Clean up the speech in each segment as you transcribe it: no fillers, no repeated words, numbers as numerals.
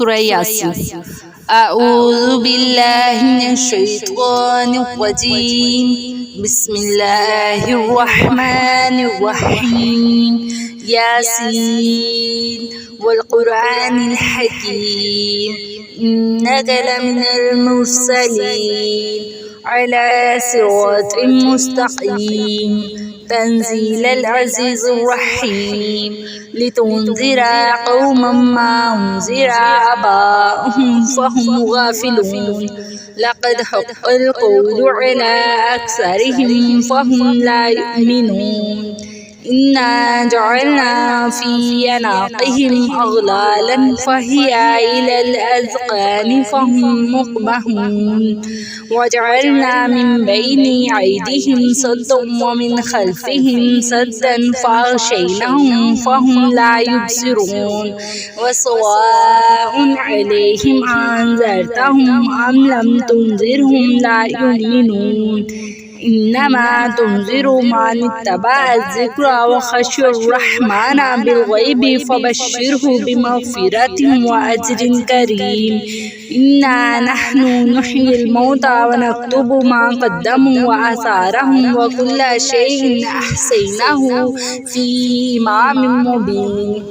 سورہ یاسین۔ اعوذ باللہ من الشیطان الرجیم، بسم اللہ الرحمن الرحیم۔ یاسین والقرآن الحکیم، انک لمن المرسلین علی صراط مستقیم، تنزیل العزیز الرحیم، لتنذر قوما ما انذر آباؤهم فهم غافلون، لقد حق القول على أكثرهم فهم لا يؤمنون، إنا جعلنا في أعناقهم أغلالا فهي إلى الأذقان فهم مقمحون، وجعلنا من بين أيديهم سدا ومن خلفهم سدا فأغشيناهم فهم لا يبصرون، وسواء عليهم أنذرتهم أم لم تنذرهم لا يؤمنون، إنما تنذر من اتبع الذكر وخشي الرحمن بالغيب فبشره بمغفرة وأجر كريم، إنا نحن نحيي الموتى ونكتب ما قدموا وآثارهم وكل شيء أحصيناه في إمام مبين،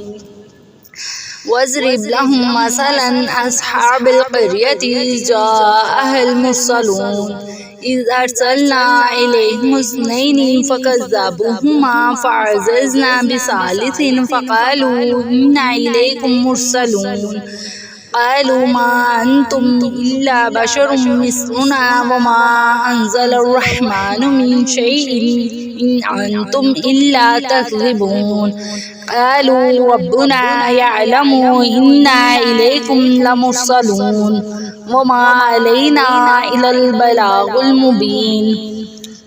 واضرب لهم مثلا أصحاب القرية إذ جاءها المرسلون إذ أرسلنا إليهم اثنين فكذبوهما فعززنا بثالث فقالوا إنا إليكم مرسلون، قالوا ما أنتم إلا بشر مثلنا وما أنزل الرحمن من شيء إن أنتم إلا تكذبون، قالوا ربنا يعلم إنا إليكم لمرسلون وما علينا إلا البلاغ المبين،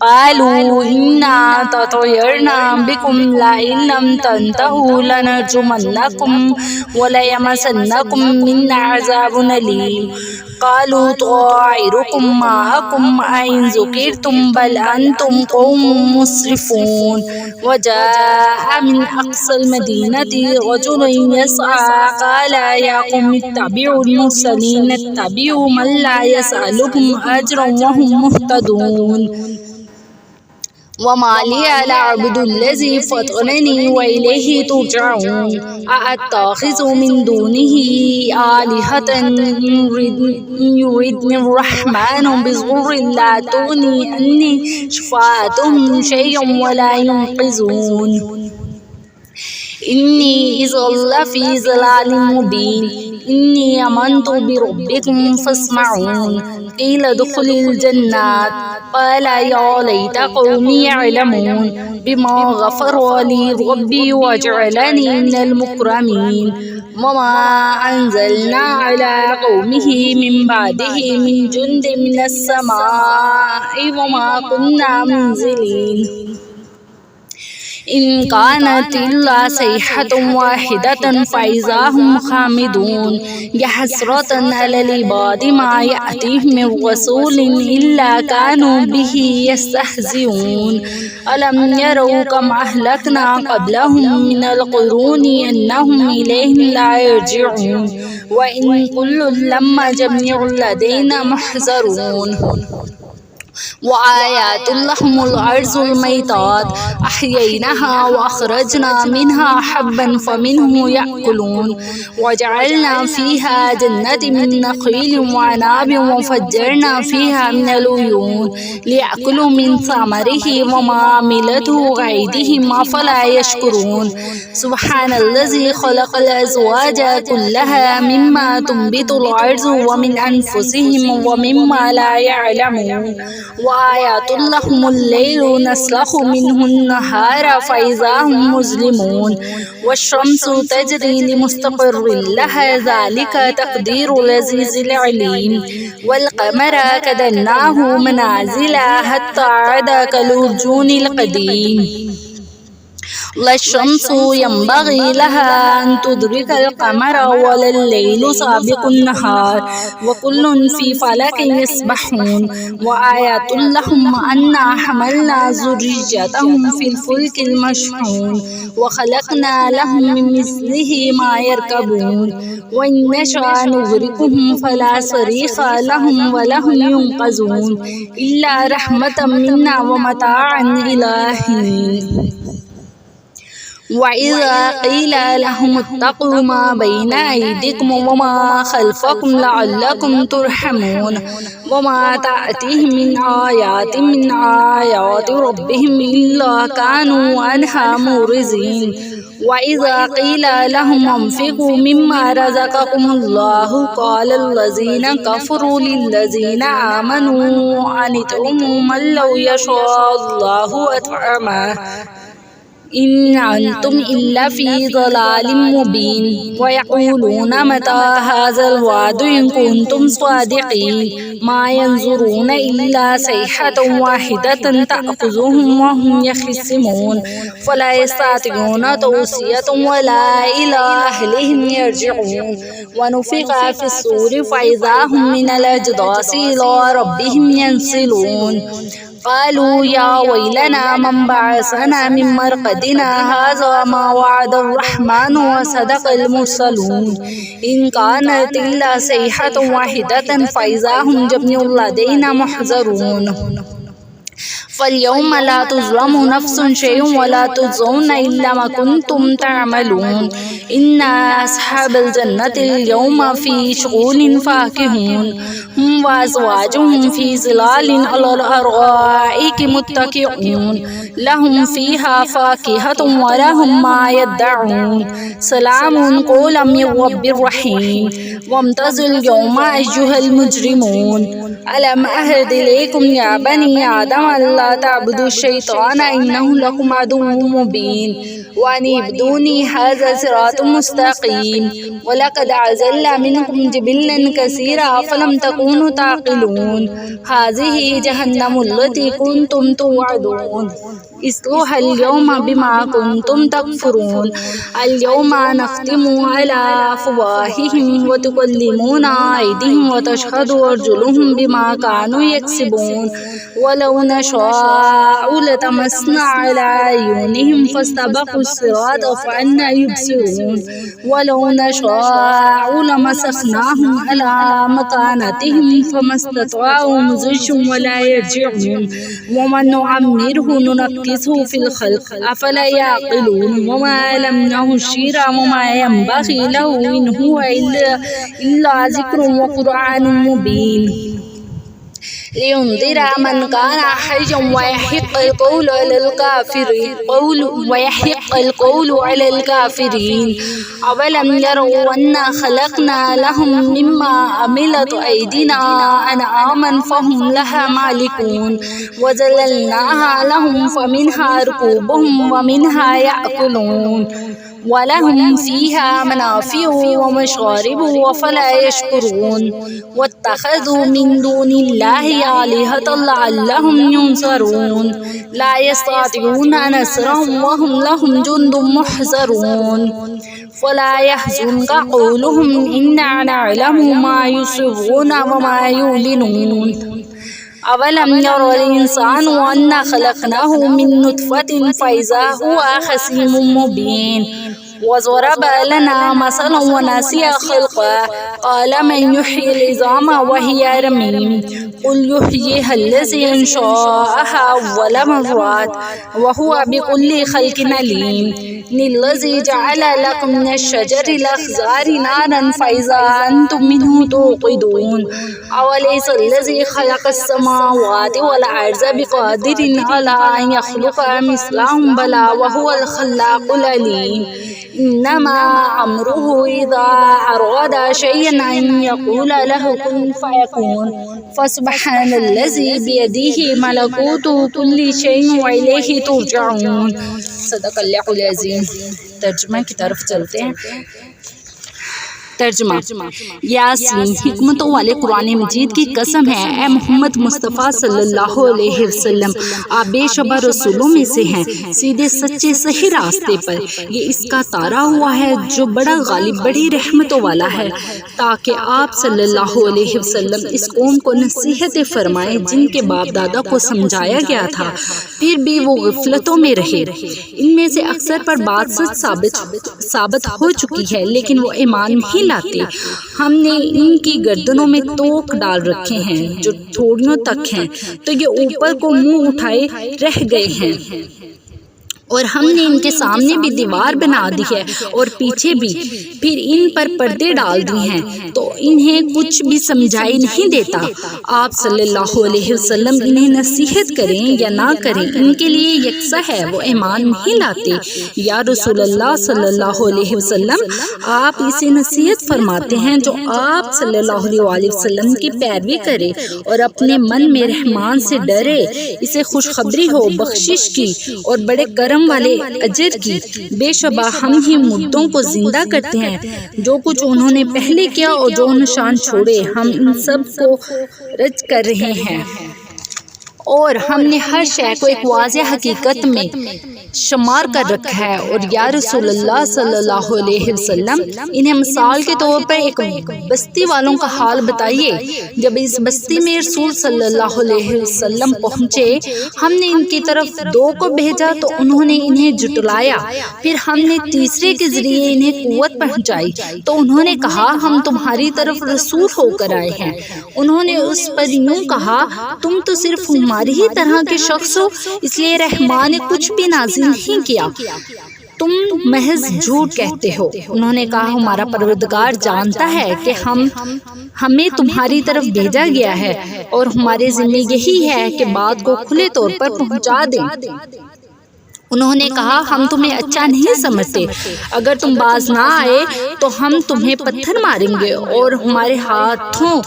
قالوا إنا تطيرنا بكم لئن لم تنتهوا لنرجمنكم وليمسنكم منا عذاب أليم، قالوا طائركم معكم أئن ذكرتم بل أنتم قوم مسرفون، وجاء من أقصى المدينة رجل يسعى قال يا قوم اتبعوا المرسلين اتبعوا من لا يسألكم أجرا وهم مهتدون، وما لي لا أعبد الذي فطرني وإليه ترجعون، أأتخذ من دونه آلهة إن يردني الرحمن بضر لا تغني عني شفاعتهم شيئا ولا ينقذون، إني إذا لفي ضلال مبين، إني آمنت بربكم فاسمعون، قيل ادخل الجنات، قال يا ليت قومي يعلمون بما غفر لي ربي وجعلني من المكرمين، وما أنزلنا على قومه من بعده من جند من السماء وما كنا منزلين، إن كانت إلا صيحة واحدة فإذا هم خامدون، يا حسرة على العباد ما يأتيهم من رسول إلا كانوا به يستهزئون، ألم يروا كم أهلكنا قبلهم من القرون أنهم إليهم لا يرجعون، وإن كل لما جميع لدينا محضرون، وآيات لهم الأرض الميتات أحييناها وأخرجنا منها حبا فمنه يأكلون، وجعلنا فيها جنات من نخيل وعناب وفجرنا فيها من العيون ليأكلوا من ثمره وما عملته أيديهم أفلا يشكرون، سبحان الذي خلق الأزواج كلها مما تنبت الأرض ومن أنفسهم ومما لا يعلمون، وآيات لهم الليل نسلخ منه النهار فإذا هم مظلمون، والشمس تجري لمستقر لها ذلك تقدير العزيز العليم، والقمر قدرناه منازل حتى عاد كالعرجون القديم، لا الشمس ينبغي لها أن تدرك القمر ولا الليل سابق النهار وكل في فلك يسبحون وآيات لهم أنا حملنا ذريتهم في الفلك المشحون وخلقنا لهم من مثله ما يركبون وإن نشأ نغرقهم فلا صريخ لهم ولهم ينقذون إلا رحمة منا ومتاعا إلى حين وإذا قيل لهم اتقوا ما بين أيديكم وما خلفكم لعلكم ترحمون وما تأتيهم من آيات ربهم إلا كانوا عنها معرضين وإذا قيل لهم انفقوا مما رزقكم الله قال الذين كفروا للذين آمنوا أن اطعموا من لو يشاء الله أطعمه إن أنتم إلا في ضلال مبين ويقولون متى هذا الوعد إن كنتم صادقين ما ينظرون إلا صيحة واحدة تأخذهم وهم يخصمون فلا يستطيعون توصية ولا إلى أهلهم يرجعون ونفخ في الصور فإذا هم من الأجداث إلى ربهم ينسلون قالوا يا ويلنا من بعثنا من مرقدنا هذا ما وعد الرحمن وصدق المرسلون إن كانت إلا صيحة واحدة فإذا هم جميع لدينا محضرون فاليوم لا تظلم نفس شيء ولا تجزون إلا ما كنتم تعملون إن أصحاب الجنة اليوم في شغل فاكهون هم وأزواجهم في ظلال على الأرائك متكئون لهم فيها فاكهة ولهم ما يدعون سلام قولا من رب رحيم وامتازوا اليوم أيها المجرمون ألم أهد إليكم يا بني آدم ألا تعبدوا الشيطان إنه لكم عدو مبين وأن اعبدوني هذا صراط مستقيم ولقد أضل منكم جبلا كثيرا فلم تكونوا تعقلون هذه جهنم التي كنتم توعدون اصلوها اليوم بما كنتم تكفرون اليوم نختم على أفواههم وتكلمنا أيديهم وتشهد أرجلهم بما كانوا يكسبون ولو نشاء لطمسنا على أعينهم فاستبقوا الصراط فأنى يبصرون ولو نشاء لمسخناهم على مكانتهم فما استطاعوا نضجا ولا يرجعون ومن نعمره ننكسه في الخلق أفلا يعقلون وما علمناه الشعر وما ينبغي له إن هو إلا ذكر وقرآن مبين لينذر من كان حيا ويحق القول على الكافرين أولم يروا أنا خلقنا لهم مما عملت أيدينا أنعاما فهم لها مالكون وذللناها لهم فمنها ركوبهم ومنها يأكلون ولهم فيها منافع ومشارب وفلا يشكرون واتخذوا من دون الله آلهة لعلهم ينصرون لا يستطيعون نصرهم وهم لهم جند محضرون فلا يحزنك قولهم إنا نعلم ما يسرون وما يعلنون أولم ير الإنسان أنا خلقناه من نطفة فإذا هو خصيم مبين وضرب لنا مثلا ونسي خلقه قال من يحيي العظام وهي رميم قل يحييها الذي أنشأها أول مرة وهو بكل خلق عليم الذي جعل لكم من الشجر الأخضر نارا فإذا أنتم منه توقدون أوليس الذي خلق السماوات والأرض بقادر على أن يخلق مثلهم بلى وهو الخلاق العليم إنما أمره إذا أراد شيئا أن يقول له كن فيكون فسبحان الذي بيده ملكوت كل شيء وإليه ترجعون صدق اللہ العظیم۔ ترجمہ کی طرف چلتے ہیں۔ ترجمہ یاسین، حکمتوں والے قرآن مجید کی قسم ہے، اے محمد مصطفیٰ صلی اللہ علیہ وسلم، آپ بے شبہ رسولوں میں سے ہیں، سیدھے سچے صحیح راستے پر۔ یہ اس کا تارا ہوا ہے جو بڑا غالب، بڑی رحمتوں والا ہے، تاکہ آپ صلی اللہ علیہ وسلم اس قوم کو نصیحت فرمائیں جن کے باپ دادا کو سمجھایا گیا تھا، پھر بھی وہ غفلتوں میں رہے۔ ان میں سے اکثر پر بات سچ ثابت ہو چکی ہے، لیکن وہ ایمان نہیں لاتے۔ ہم نے ان کی گردنوں میں توق ڈال رکھے ہیں جو تھوڑیوں تک ہیں، تو یہ اوپر کو منہ اٹھائے رہ گئے ہیں، اور ہم نے ان کے سامنے بھی دیوار بنا دی ہے اور پیچھے بھی، پھر ان پر پردے ڈال دی ہیں، تو انہیں کچھ بھی سمجھائی نہیں دیتا۔ آپ صلی اللہ علیہ وسلم انہیں نصیحت کریں یا نہ کریں، ان کے لیے یکساں ہے، وہ ایمان نہیں لاتے۔ یا رسول اللہ صلی اللہ علیہ وسلم، آپ اسے نصیحت فرماتے ہیں جو آپ صلی اللہ علیہ وسلم کی پیروی کرے اور اپنے من میں رحمان سے ڈرے، اسے خوشخبری ہو بخشش کی اور بڑے کرم والے اجر کی۔ بے شبہ ہم ہی مردوں کو زندہ کرتے ہیں، جو کچھ انہوں نے پہلے کیا اور جو نشان چھوڑے ہم ان سب کو رج کر رہے ہیں، اور ہم نے ہر شے کو ایک واضح حقیقت میں شمار کر رکھا ہے۔ اور یا رسول اللہ صلی اللہ علیہ وسلم، انہیں مثال کے طور پر ایک بستی والوں کا حال بتائیے۔ جب اس بستی میں رسول صلی اللہ علیہ وسلم پہنچے، ہم نے ان کی طرف 2 کو بھیجا تو انہوں نے انہیں جھٹلایا، پھر ہم نے تیسرے کے ذریعے انہیں قوت پہنچائی تو انہوں نے کہا ہم تمہاری طرف رسول ہو کر آئے ہیں۔ انہوں نے اس پر یوں کہا تم تو صرف ہماری ہی طرح کے شخص ہو، اس لیے رحمان نے کچھ بھی نازل نہیں کیا، تم محض جھوٹ کہتے ہو۔ انہوں نے کہا ہمارا پروردگار جانتا ہے کہ ہمیں تمہاری طرف بھیجا گیا ہے، اور ہمارے ذمہ یہی ہے کہ بات کو کھلے طور پر پہنچا دیں۔ انہوں نے کہا ہم تمہیں اچھا نہیں سمجھتے، اگر تم باز نہ آئے تو ہم تمہیں پتھر ماریں گے اور ہمارے ہاتھوں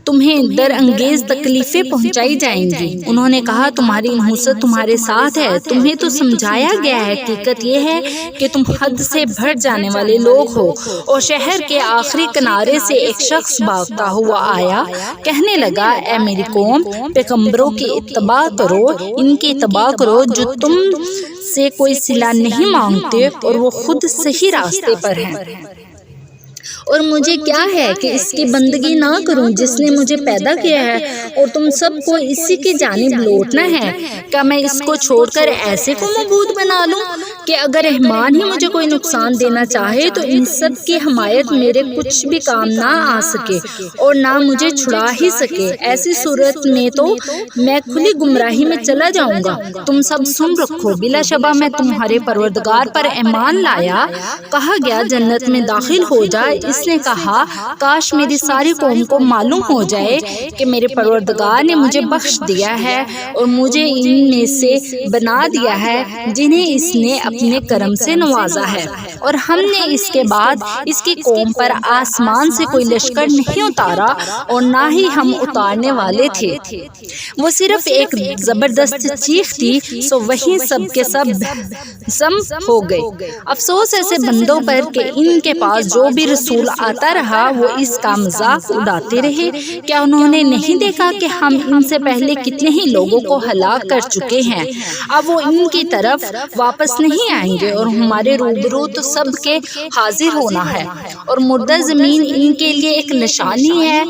تمہیں در انگیز تکلیفیں پہنچائی جائیں گی۔ انہوں نے کہا تمہاری نحوست تمہارے ساتھ ہے، تمہیں تو سمجھایا گیا ہے، حقیقت یہ ہے کہ تم حد سے بڑھ جانے والے لوگ ہو۔ اور شہر کے آخری کنارے سے ایک شخص بھاگتا ہوا آیا، کہنے لگا اے میری قوم، پیغمبروں کی اتباع کرو، ان کی اتباع کرو جو تم سے کوئی صلہ نہیں مانگتے اور وہ خود صحیح راستے پر ہیں، اور مجھے کیا ہے کہ اس کی بندگی نہ کروں جس نے مجھے پیدا کیا ہے، اور تم سب کو اسی کی جانب لوٹنا ہے۔ کیا میں اس کو چھوڑ کر ایسے کو معبود بنا لوں کہ اگر رحمان ہی مجھے کوئی نقصان دینا چاہے تو ان سب کی حمایت میرے کچھ بھی کام نہ آ سکے اور نہ مجھے چھڑا ہی سکے؟ ایسی صورت میں تو میں کھلی گمراہی میں چلا جاؤں گا۔ تم سب سن رکھو، بلا شبہ میں تمہارے پروردگار پر ایمان لایا۔ کہا گیا جنت میں داخل ہو جائے۔ اس نے کہا کاش میری ساری قوم کو معلوم ہو جائے کہ میرے پروردگار نے مجھے بخش دیا ہے اور مجھے ان میں سے بنا دیا ہے جنہیں اس نے اپنے کرم سے نوازا ہے، اور ہم نے اس کے بعد اس کی قوم پر آسمان سے کوئی لشکر نہیں اتارا اور نہ ہی ہم اتارنے والے تھے۔ وہ صرف ایک زبردست چیخ تھی، سو وہیں سب کے سب سم ہو گئے۔ افسوس ایسے بندوں پر کہ ان کے پاس جو بھی رسول آتا رہا وہ اس کا مذاق اڑاتے رہے۔ کیا انہوں نے نہیں دیکھا کہ ہم ان سے پہلے کتنے ہی لوگوں کو ہلاک کر چکے ہیں؟ اب وہ ان کی طرف واپس نہیں آئیں گے اور ہمارے روبرو تو سب کے حاضر ہونا ہے، اور مردہ زمین ان کے لیے ایک نشانی ہے۔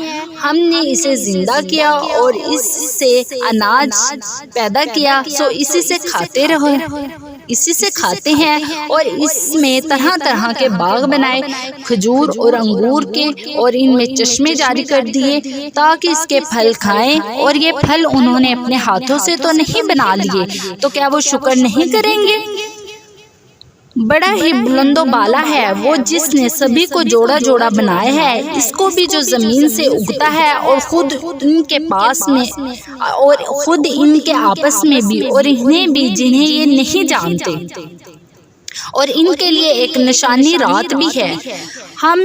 ہم نے اسے زندہ کیا اور اس سے اناج پیدا کیا، سو اسی سے کھاتے رہو، اسی سے کھاتے ہیں، اور اس میں طرح طرح کے باغ بنائے، کھجور اور انگور کے، اور ان میں چشمے جاری کر دیے تاکہ اس کے پھل کھائیں، اور یہ پھل انہوں نے اپنے ہاتھوں سے تو نہیں بنا لیے، تو کیا وہ شکر نہیں کریں گے؟ بڑا ہی بلند و بالا ہے وہ جس نے سبھی کو جوڑا جوڑا بنایا ہے، اس کو بھی جو زمین سے اگتا ہے، اور خود ان کے پاس میں اور خود ان کے آپس میں بھی، اور انہیں بھی جنہیں یہ نہیں جانتے۔ اور ان کے لیے ایک نشانی رات بھی ہے۔ ہم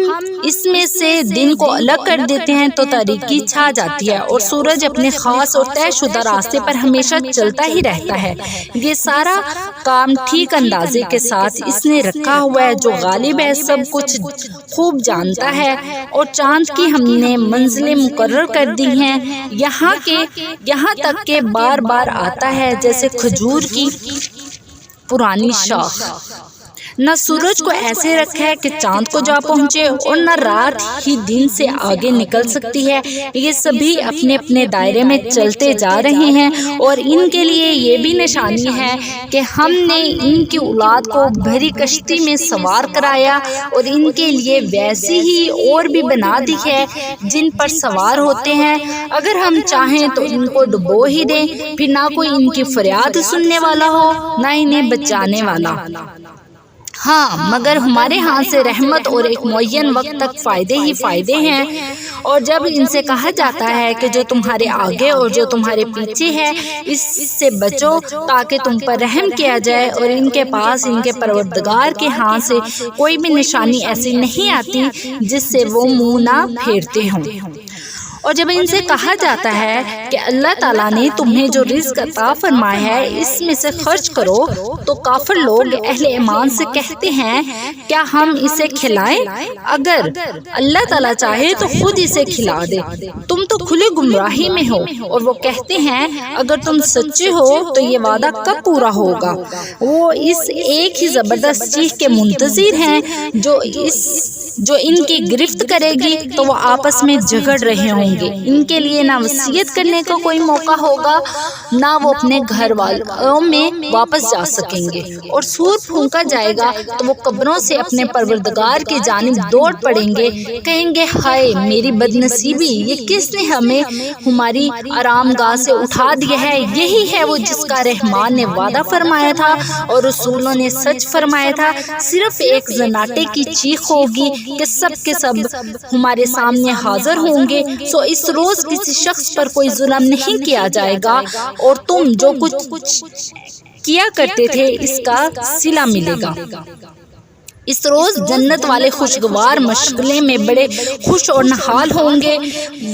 اس میں سے دن کو الگ کر دیتے ہیں تو تاریکی چھا جاتی ہے اور سورج اپنے خاص اور طے شدہ راستے پر ہمیشہ چلتا ہی رہتا ہے۔ یہ سارا کام ٹھیک اندازے کے ساتھ اس نے رکھا ہوا ہے جو غالب ہے، سب کچھ خوب جانتا ہے۔ اور چاند کی ہم نے منزلیں مقرر کر دی ہیں، یہاں تک کہ بار بار آتا ہے جیسے کھجور کی پرانی شاخ۔ نہ سورج کو ایسے رکھا ہے کہ چاند کو جا پہنچے اور نہ رات ہی دن سے آگے نکل سکتی ہے۔ یہ سبھی اپنے اپنے دائرے میں چلتے جا رہے ہیں اور ان کے لیے یہ بھی نشانی ہے کہ ہم نے ان کی اولاد کو بھری کشتی میں سوار کرایا اور ان کے لیے ویسی ہی اور بھی بنا دی ہے جن پر سوار ہوتے ہیں۔ اگر ہم چاہیں تو ان کو ڈبو ہی دیں، پھر نہ کوئی ان کی فریاد سننے والا ہو نہ انہیں بچانے والا۔ ہاں، مگر ہمارے ہاں سے رحمت اور ایک معین وقت تک فائدے ہی فائدے ہیں۔ اور جب ان سے کہا جاتا ہے کہ جو تمہارے آگے اور جو تمہارے پیچھے ہے اس سے بچو تاکہ تم پر رحم کیا جائے، اور ان کے پاس ان کے پروردگار کے ہاں سے کوئی بھی نشانی ایسی نہیں آتی جس سے وہ منہ نہ پھیرتے ہوں۔ اور جب ان سے کہا جاتا ہے کہ اللہ تعالیٰ نے تمہیں جو رزق عطا فرمایا ہے اس میں سے خرچ کرو، تو کافر لوگ اہل ایمان سے کہتے ہیں کیا ہم اسے کھلائیں؟ اگر اللہ تعالیٰ چاہے تو خود اسے کھلا دے، تم تو کھلی گمراہی میں ہو۔ اور وہ کہتے ہیں اگر تم سچے ہو تو یہ وعدہ کب پورا ہوگا؟ وہ اس ایک ہی زبردست چیخ کے منتظر ہیں جو ان کی گرفت کرے گی تو وہ آپس میں جھگڑ رہے ہوں گے۔ ان کے لیے نہ وصیت کرنے کا کوئی موقع ہوگا، نہ وہ اپنے گھر والوں میں واپس جا سکیں گے۔ اور سور پھونکا جائے گا تو وہ قبروں سے اپنے پروردگار کی جانب دوڑ پڑیں گے، کہیں گے ہائے میری بد نصیبی، یہ کس نے ہمیں ہماری آرام گاہ سے اٹھا دیا ہے؟ یہی ہے وہ جس کا رحمان نے وعدہ فرمایا تھا اور رسولوں نے سچ فرمایا تھا۔ صرف ایک زناٹے کی چیخ ہوگی کہ سب کے سب ہمارے سامنے حاضر ہوں گے، سو اس روز کسی شخص پر کوئی ظلم نہیں کیا جائے گا اور تم جو کچھ کیا کرتے تھے اس کا صلہ ملے گا۔ اس روز جنت والے خوشگوار مشغلے میں بڑے خوش اور نہال ہوں گے،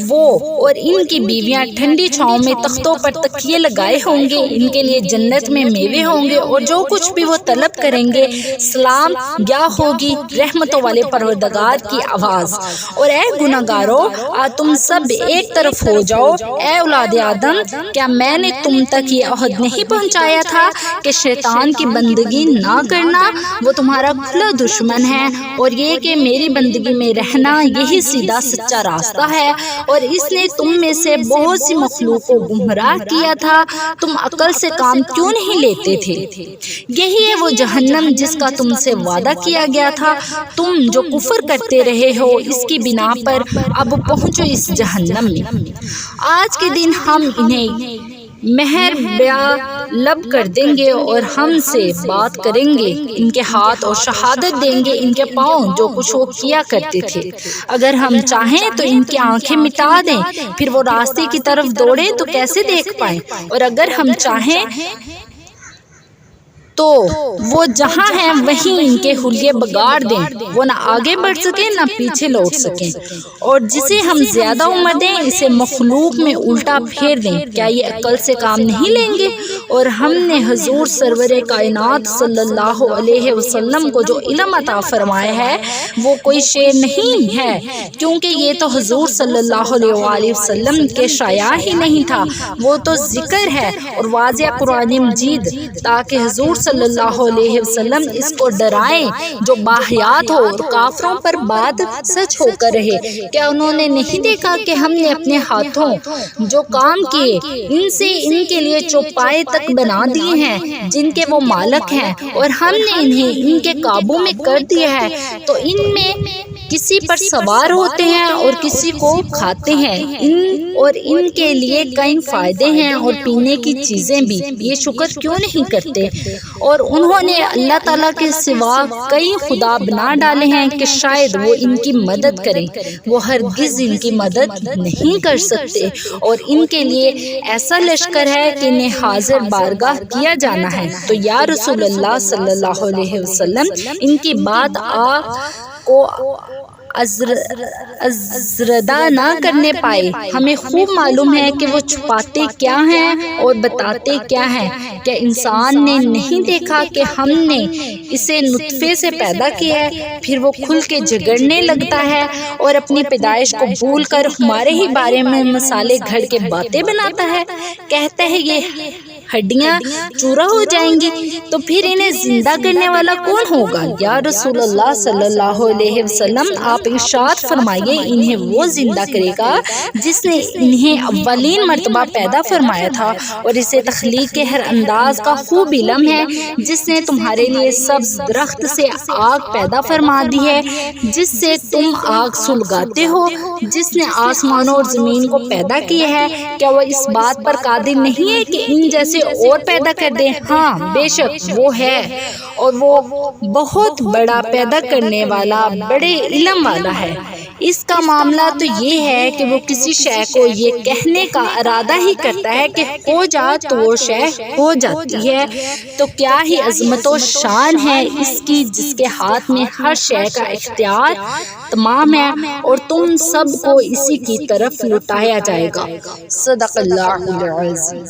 وہ اور ان کی بیویاں ٹھنڈی چھاؤں میں تختوں پر تکیے لگائے ہوں گے۔ ان کے لیے جنت میں میوے ہوں گے اور جو کچھ بھی وہ طلب کریں گے سلام یا ہوگی رحمتوں والے پروردگار کی آواز۔ اور اے گناہگارو، تم سب ایک طرف ہو جاؤ۔ اے اولاد آدم، کیا میں نے تم تک یہ عہد نہیں پہنچایا تھا کہ شیطان کی بندگی نہ کرنا؟ وہ تمہارا کھلا دشمن ہے، اور یہ کہ میری بندگی میں رہنا یہی سیدھا سچا راستہ ہے۔ اور اس نے تم میں سے بہت سی مخلوق کو گمراہ کیا تھا، تم عقل سے کام کیوں نہیں لیتے تھے؟ یہی ہے وہ جہنم جس کا تم سے وعدہ کیا گیا تھا، تم جو کفر کرتے رہے ہو اس کی بنا پر اب پہنچو اس جہنم میں۔ آج کے دن ہم انہیں مہر بیا لب کر دیں گے اور ہم سے بات کریں گے، ان کے ہاتھ اور شہادت دیں گے ان کے پاؤں جو کچھ وہ کیا کرتے تھے۔ اگر ہم چاہیں تو ان کی آنکھیں مٹا دیں، پھر وہ راستے کی طرف دوڑیں تو کیسے دیکھ پائیں؟ اور اگر ہم چاہیں تو وہ جہاں ہیں وہیں ان کے حلیے بگاڑ دیں، وہ نہ آگے بڑھ سکیں نہ پیچھے لوٹ سکیں۔ اور جسے ہم زیادہ عمر دیں اسے مخلوق میں الٹا پھیر دیں، کیا یہ عقل سے کام نہیں لیں گے؟ اور ہم نے حضور سرور کائنات صلی اللہ علیہ وسلم کو جو علم عطا فرمایا ہے وہ کوئی شعر نہیں ہے، کیونکہ یہ تو حضور صلی اللہ علیہ وآلہ وسلم کے شایع ہی نہیں تھا، وہ تو ذکر ہے اور واضح قرآن مجید، تاکہ حضور صلی اللہ علیہ وسلم اس کو ڈرائیں جو باحیات ہو اور کافروں پر بات سچ ہو کر رہے۔ کیا انہوں نے نہیں دیکھا کہ ہم نے اپنے ہاتھوں جو کام کیے ان سے ان کے لیے چوپائے تک بنا دیے ہیں جن کے وہ مالک ہیں، اور ہم نے انہیں ان کے قابو میں کر دیا ہے، تو ان میں کسی پر سوار ہوتے ہیں اور کسی کو کھاتے ہیں، ان کے لیے کئی فائدے ہیں اور پینے کی چیزیں بھی، یہ شکر کیوں نہیں کرتے؟ اور انہوں نے اللہ تعالیٰ کے سوا کئی خدا بنا ڈالے ہیں کہ شاید وہ ان کی مدد کریں، وہ ہرگز ان کی مدد نہیں کر سکتے، اور ان کے لیے ایسا لشکر ہے کہ انہیں حاضر بارگاہ کیا جانا ہے۔ تو یا رسول اللہ صلی اللہ علیہ وسلم، ان کی بات آپ کو ازردہ نہ کرنے پائے۔ ہمیں خوب معلوم ہے کہ وہ چھپاتے کیا ہیں اور بتاتے کیا ہیں۔ کیا انسان نے نہیں دیکھا کہ ہم نے اسے نطفے سے پیدا کیا ہے، پھر وہ کھل کے جگڑنے لگتا ہے اور اپنی پیدائش کو بھول کر ہمارے ہی بارے میں مسالے گھڑ کے باتیں بناتا ہے، کہتا ہے یہ ہڈیاں چورا ہو جائیں گی، تو پھر انہیں زندہ کرنے والا کون ہوگا؟ یا رسول اللہ صلی اللہ علیہ وسلم، آپ ارشاد فرمائیے، انہیں وہ زندہ کرے گا جس نے انہیں اولین مرتبہ پیدا فرمایا تھا، اور اسے تخلیق کے ہر انداز کا خوب علم ہے، جس نے تمہارے لیے سبز درخت سے آگ پیدا فرما دی ہے جس سے تم آگ سلگاتے ہو، جس نے آسمانوں اور زمین کو پیدا کیا ہے، کیا وہ اس بات پر قادر نہیں ہے کہ ان جیسے اور پیدا کر دے؟ ہاں بے شک وہ ہے، اور وہ بہت بڑا پیدا کرنے والا، بڑے علم والا ہے۔ اس کا معاملہ تو یہ ہے کہ وہ کسی شے کو یہ کہنے کا ارادہ ہی کرتا ہے کہ ہو جا تو وہ شے ہو جاتی ہے۔ تو کیا ہی عظمت و شان ہے اس کی جس کے ہاتھ میں ہر شے کا اختیار تمام ہے، اور تم سب کو اسی کی طرف لوٹایا جائے گا۔ صدق اللہ العظیم۔